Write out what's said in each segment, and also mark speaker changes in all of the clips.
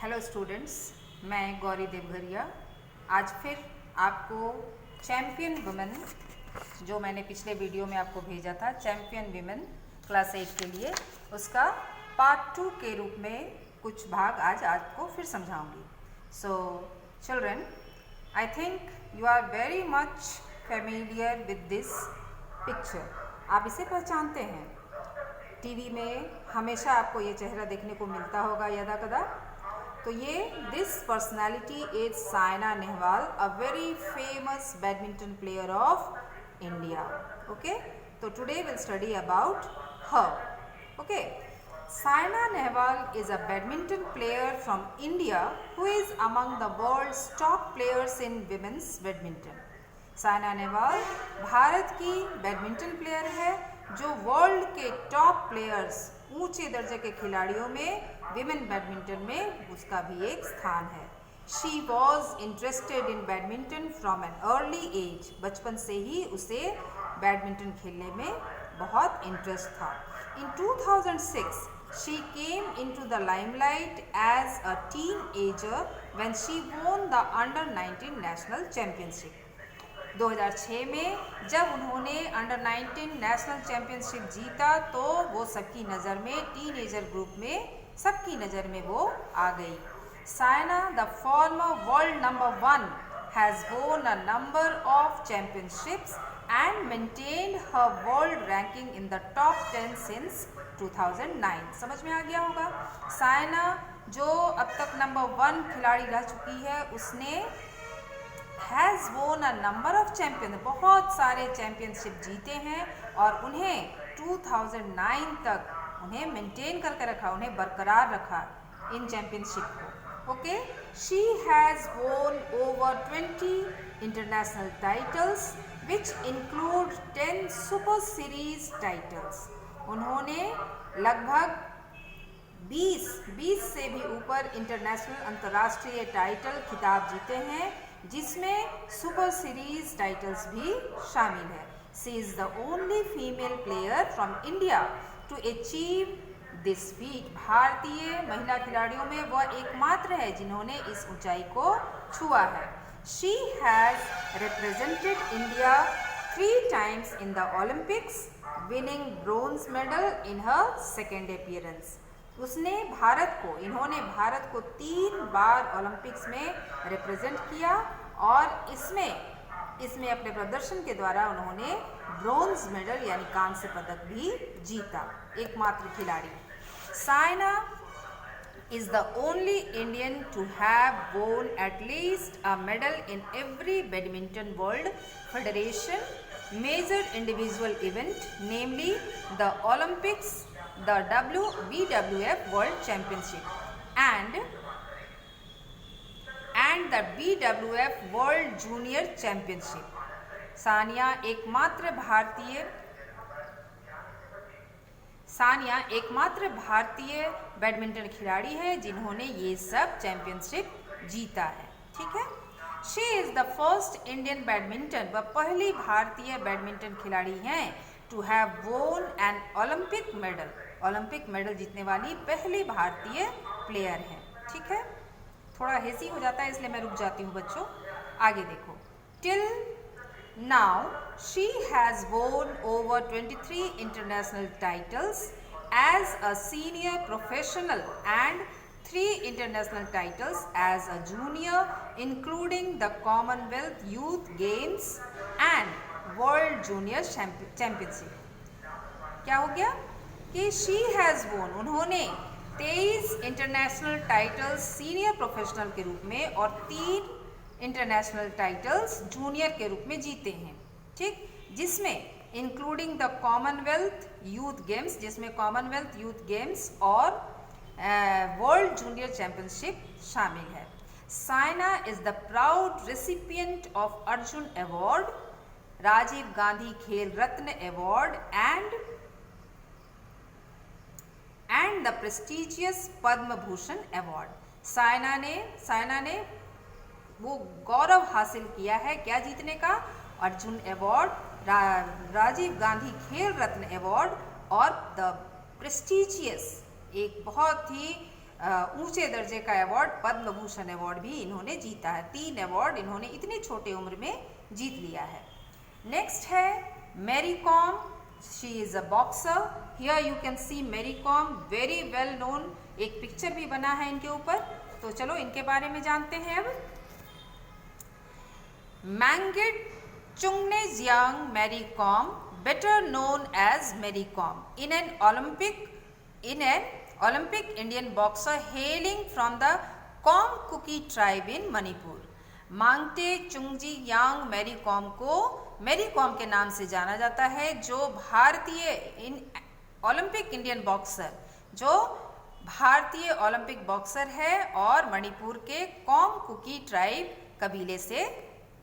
Speaker 1: Hello students, मैं गौरी देवघरिया आज फिर आपको चैम्पियन वुमेन, जो मैंने पिछले वीडियो में आपको भेजा था, चैम्पियन वुमेन क्लास 8 के लिए, उसका पार्ट 2 के रूप में कुछ भाग आज आपको फिर समझाऊंगी। So children, I think you are very much familiar with this picture. आप इसे पहचानते हैं, टीवी में हमेशा आपको ये चेहरा देखने को मिलता होगा यदा कदा। तो ये this personality is Saina Nehwal, a very famous badminton player of India. Okay, तो today will study about her. Okay, Saina Nehwal is a badminton player from India who is among the world's top players in women's badminton. Saina Nehwal Bharat की badminton player है जो world के top players, ऊंचे दर्जे के खिलाड़ियों में विमेन बैडमिंटन में उसका भी एक स्थान है। She was interested in badminton from an early age. बचपन से ही उसे बैडमिंटन खेलने में बहुत इंटरेस्ट था। इन 2006 she came into the limelight as a teenager when she won the under-19 national championship। 2006 में जब उन्होंने अंडर 19 नेशनल चैम्पियनशिप जीता तो वो सबकी नज़र में, टीनेजर ग्रुप में सबकी नज़र में वो आ गई। Saina, the former world number 1, has वोन a number of championships and maintained her world ranking in the top 10 since 2009। समझ में आ गया होगा। साइना जो अब तक नंबर 1 खिलाड़ी रह चुकी है, उसने हैज़ वोन अ नंबर ऑफ चैम्पियन, बहुत सारे चैम्पियनशिप जीते हैं और उन्हें 2009 तक उन्हें मेंटेन करके रखा, उन्हें बरकरार रखा इन चैम्पियनशिप को। Okay, she has won over 20 international titles which include 10 super series titles. उन्होंने लगभग 20 से भी ऊपर इंटरनेशनल, अंतर्राष्ट्रीय टाइटल खिताब जीते हैं, जिसमें सुपर सीरीज टाइटल्स भी शामिल है। She is the only female player from India to achieve this feat. भारतीय महिला खिलाड़ियों में वह एकमात्र है जिन्होंने इस ऊंचाई को छुआ है। She has represented India 3 times in the Olympics, winning bronze medal in her second appearance. इन्होंने भारत को 3 बार ओलंपिक्स में रिप्रेजेंट किया और इसमें अपने प्रदर्शन के द्वारा उन्होंने ब्रोंज मेडल यानी कांस्य पदक भी जीता, एकमात्र खिलाड़ी। Saina is the only Indian to have won at least a medal in every badminton world federation major individual event, namely the Olympics, the BWF World Championship and the BWF World Junior Championship। Sania एकमात्र भारतीय badminton खिलाड़ी है जिन्होंने ये सब championship जीता है। ठीक है, she is the first Indian badminton, वह पहली भारतीय बैडमिंटन खिलाड़ी हैं टू हैव वोन an Olympic medal, Olympic medal जीतने वाली पहली भारतीय प्लेयर है। ठीक है, थोड़ा हेजी हो जाता है इसलिए मैं रुक जाती हूँ बच्चों। आगे देखो, till now she has won over 23 international titles as a senior professional and 3 international titles as a junior, including the Commonwealth youth Games and World junior Championship. क्या हो गया कि शी हैज़ वोन, उन्होंने 23 इंटरनेशनल टाइटल्स सीनियर प्रोफेशनल के रूप में और 3 इंटरनेशनल टाइटल्स जूनियर के रूप में जीते हैं। ठीक, जिसमें including the Commonwealth youth games, जिसमें कॉमनवेल्थ यूथ गेम्स और वर्ल्ड जूनियर चैंपियनशिप शामिल है। Saina is the proud recipient of Arjun award, Rajiv Gandhi Khel Ratna award and the prestigious Padma Bhushan award. Saina ने वो गौरव हासिल किया है, क्या जीतने का? अर्जुन अवार्ड, राजीव गांधी खेल रत्न अवार्ड और द प्रेस्टिजियस, एक बहुत ही ऊंचे दर्जे का अवार्ड पद्म भूषण अवार्ड भी इन्होंने जीता है। 3 अवार्ड इन्होंने इतनी छोटे उम्र में जीत लिया है। नेक्स्ट है Mary Kom. She is a boxer. Here you can see Mary Kom, very well known. एक पिक्चर भी बना है इनके ऊपर। तो चलो इनके बारे में जानते हैं अब। Mangte Chungneijang Mary Kom, better known as Mary Kom, in an Olympic Indian boxer hailing from the Kom Kuki tribe in Manipur. Mangte Chungneijang Mary Kom को मैरी कॉम के नाम से जाना जाता है, जो भारतीय ओलंपिक इंडियन बॉक्सर, जो भारतीय ओलंपिक बॉक्सर है और मणिपुर के कॉम कुकी ट्राइब कबीले से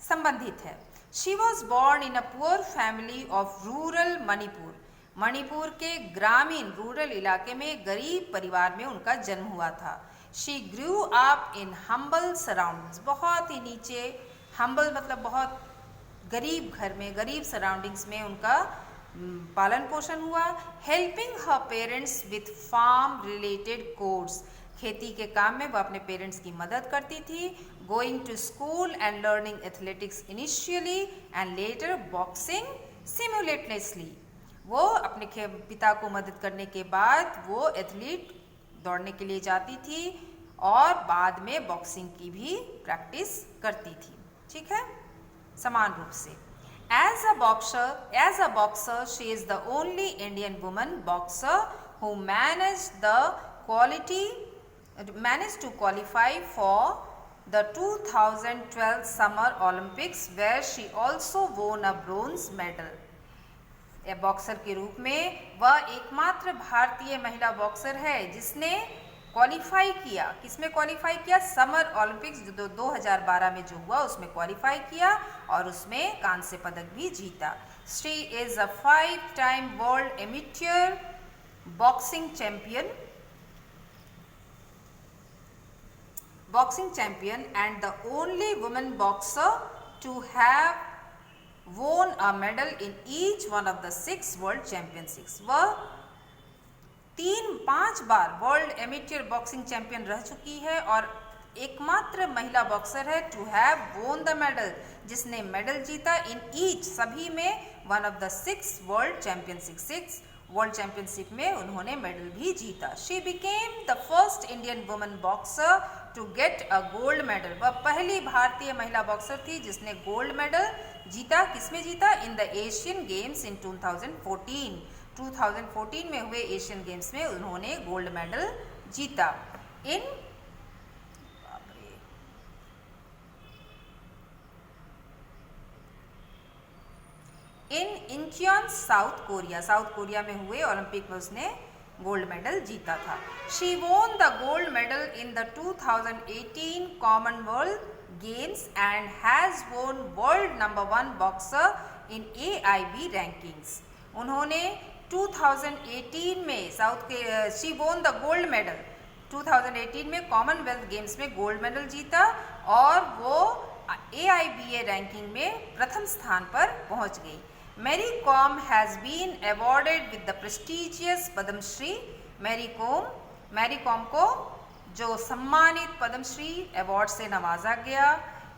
Speaker 1: संबंधित है। She was born in a poor family of rural Manipur. Manipur के ग्रामीण रूरल इलाके में गरीब परिवार में उनका जन्म हुआ था। She grew up in humble surroundings. बहुत ही नीचे, humble मतलब बहुत गरीब घर में, गरीब सराउंडिंग्स में उनका पालन पोषण हुआ। Helping her parents with farm related chores. खेती के काम में वह अपने पेरेंट्स की मदद करती थी। Going to school and learning athletics initially and later boxing simultaneously. वो अपने पिता को मदद करने के बाद वो एथलीट दौड़ने के लिए जाती थी और बाद में बॉक्सिंग की भी प्रैक्टिस करती थी। ठीक है, समान रूप से। As a boxer she is the only Indian woman boxer who managed to qualify for the 2012 Summer Olympics where she also won a bronze medal. एक बॉक्सर के रूप में वह एकमात्र भारतीय महिला बॉक्सर है जिसने क्वालिफाई किया। किसमें क्वालिफाई किया? समर ओलंपिक्स जो 2012 में जो हुआ उसमें क्वालिफाई किया और उसमें कांस्य पदक भी जीता। She is a 5-time world amateur boxing champion and the only woman boxer to have won a medal in each one of the 6 world championships. वह 5 बार वर्ल्ड एमेच्योर बॉक्सिंग चैंपियन रह चुकी है और एकमात्र महिला बॉक्सर है to have won the medal, जिसने मेडल जीता इन ईच, सभी में, one of the 6 world championship, 6 world championship में उन्होंने मेडल भी जीता। She became the first Indian woman boxer to get a gold medal. वह पहली भारतीय महिला बॉक्सर थी जिसने गोल्ड मेडल जीता। किसमें जीता? इन द एशियन गेम्स इन 2014। 2014 में हुए एशियन गेम्स में उन्होंने गोल्ड मेडल जीता। इन इंचियन साउथ कोरिया में हुए ओलंपिक में उसने गोल्ड मेडल जीता था। She won the gold medal in the 2018 Commonwealth games and has वोन वर्ल्ड नंबर 1 बॉक्सर इन AIB रैंकिंग्स। उन्होंने 2018 में she won the gold medal 2018 में कॉमनवेल्थ गेम्स में गोल्ड मेडल जीता और वो AIBA रैंकिंग में प्रथम स्थान पर पहुंच गई। Mary Kom has been awarded with the prestigious Padmashri. Mary Kom को जो सम्मानित पद्मश्री अवार्ड से नवाजा गया,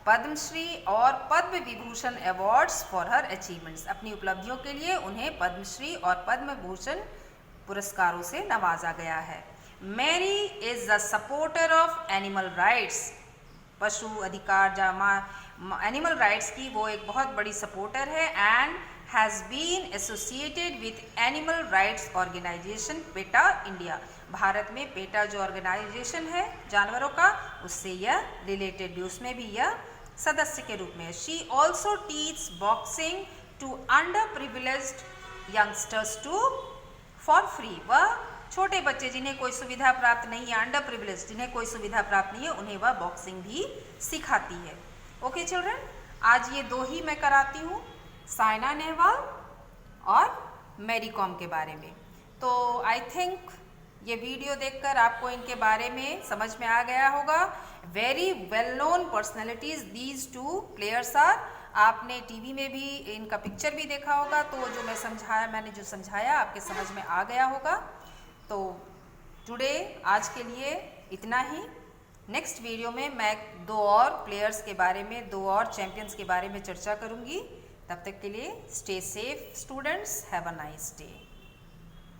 Speaker 1: पद्मश्री और Padma Vibhushan awards for her achievements. अपनी उपलब्धियों के लिए उन्हें पद्मश्री और पद्म भूषण पुरस्कारों से नवाजा गया है। Mary is the supporter of animal rights. पशु अधिकार एनिमल राइट्स की वो एक बहुत बड़ी सपोर्टर है and has been associated with animal rights organisation PETA India. भारत में पेटा जो ऑर्गेनाइजेशन है जानवरों का, उससे यह रिलेटेड भी, उसमें भी यह सदस्य के रूप में है। She also teach boxing to underprivileged youngsters for free. वह छोटे बच्चे जिन्हें कोई सुविधा प्राप्त नहीं है, अंडर प्रिविलेज जिन्हें कोई सुविधा प्राप्त नहीं है, उन्हें वह बॉक्सिंग भी सिखाती है। ओके चिल्ड्रन, आज ये 2 ही मैं कराती हूँ, साइना नेहवाल और मैरी कॉम के बारे में। तो आई थिंक ये वीडियो देखकर आपको इनके बारे में समझ में आ गया होगा। Very well known personalities these 2 players are. आपने टीवी में भी इनका पिक्चर भी देखा होगा, तो जो मैंने समझाया आपके समझ में आ गया होगा। तो टुडे, आज के लिए इतना ही। नेक्स्ट वीडियो में मैं 2 और प्लेयर्स के बारे में, 2 और चैम्पियंस के बारे में चर्चा करूँगी। तब तक के लिए stay safe students, have a nice day.